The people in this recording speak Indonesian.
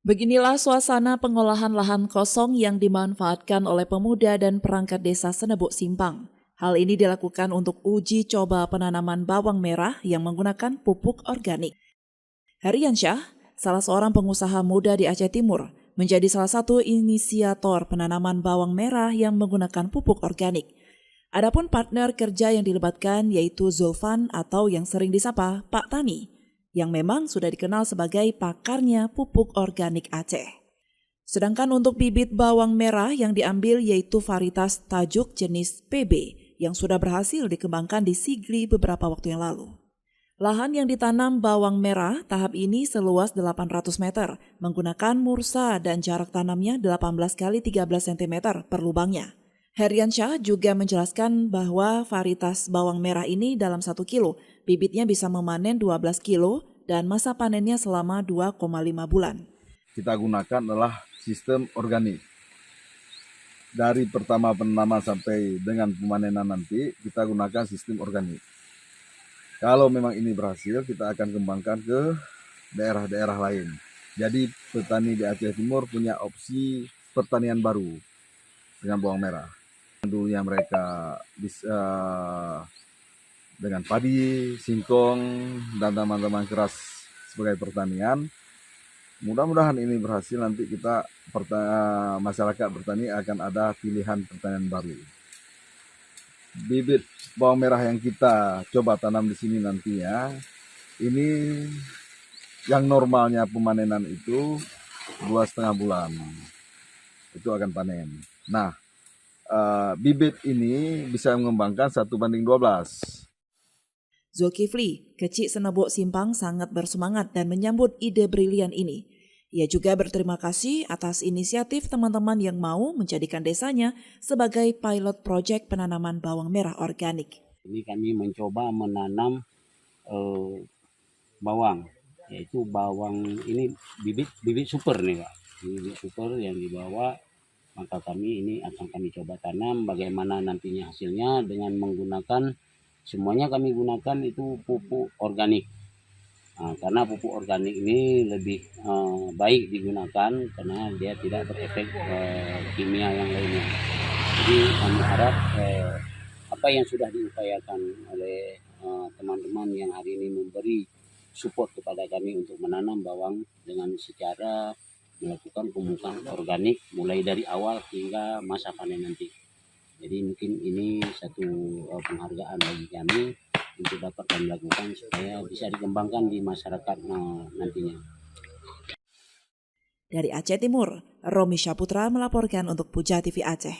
Beginilah suasana pengolahan lahan kosong yang dimanfaatkan oleh pemuda dan perangkat desa Senebuk Simpang. Hal ini dilakukan untuk uji coba penanaman bawang merah yang menggunakan pupuk organik. Heriansyah, salah seorang pengusaha muda di Aceh Timur, menjadi salah satu inisiator penanaman bawang merah yang menggunakan pupuk organik. Adapun partner kerja yang dilibatkan yaitu Zulfan atau yang sering disapa Pak Tani, yang memang sudah dikenal sebagai pakarnya pupuk organik Aceh. Sedangkan untuk bibit bawang merah yang diambil yaitu varietas tajuk jenis PB yang sudah berhasil dikembangkan di Sigli beberapa waktu yang lalu. Lahan yang ditanam bawang merah tahap ini seluas 800 meter menggunakan mursa dan jarak tanamnya 18 x 13 cm per lubangnya. Heriansyah juga menjelaskan bahwa varietas bawang merah ini dalam 1 kilo, bibitnya bisa memanen 12 kilo dan masa panennya selama 2,5 bulan. Kita gunakan adalah sistem organik. Dari pertama penanaman sampai dengan pemanenan nanti, kita gunakan sistem organik. Kalau memang ini berhasil, kita akan kembangkan ke daerah-daerah lain. Jadi petani di Aceh Timur punya opsi pertanian baru dengan bawang merah. Dulunya mereka bisa dengan padi, singkong, dan tanaman-tanaman keras sebagai pertanian. Mudah-mudahan ini berhasil, nanti kita masyarakat bertani akan ada pilihan pertanian baru. Bibit bawang merah yang kita coba tanam di sini nantinya, ini yang normalnya pemanenan itu 2,5 bulan, itu akan panen. Nah, bibit ini bisa mengembangkan 1:12. Zulkifli, kecik Senebuk Simpang sangat bersemangat dan menyambut ide brilian ini. Ia juga berterima kasih atas inisiatif teman-teman yang mau menjadikan desanya sebagai pilot project penanaman bawang merah organik. Ini kami mencoba menanam bawang, yaitu bawang ini bibit super nih Pak. Bibit super yang dibawa, maka kami ini akan kami coba tanam bagaimana nantinya hasilnya dengan menggunakan, semuanya kami gunakan itu pupuk organik. Nah, karena pupuk organik ini lebih baik digunakan karena dia tidak berefek kimia yang lainnya. Jadi kami harap apa yang sudah diupayakan oleh teman-teman yang hari ini memberi support kepada kami untuk menanam bawang dengan secara melakukan pemupukan organik mulai dari awal hingga masa panen nanti. Jadi mungkin ini satu penghargaan bagi kami untuk dapat kami lakukan supaya bisa dikembangkan di masyarakat nantinya. Dari Aceh Timur, Romi Syaputra melaporkan untuk Puja TV Aceh.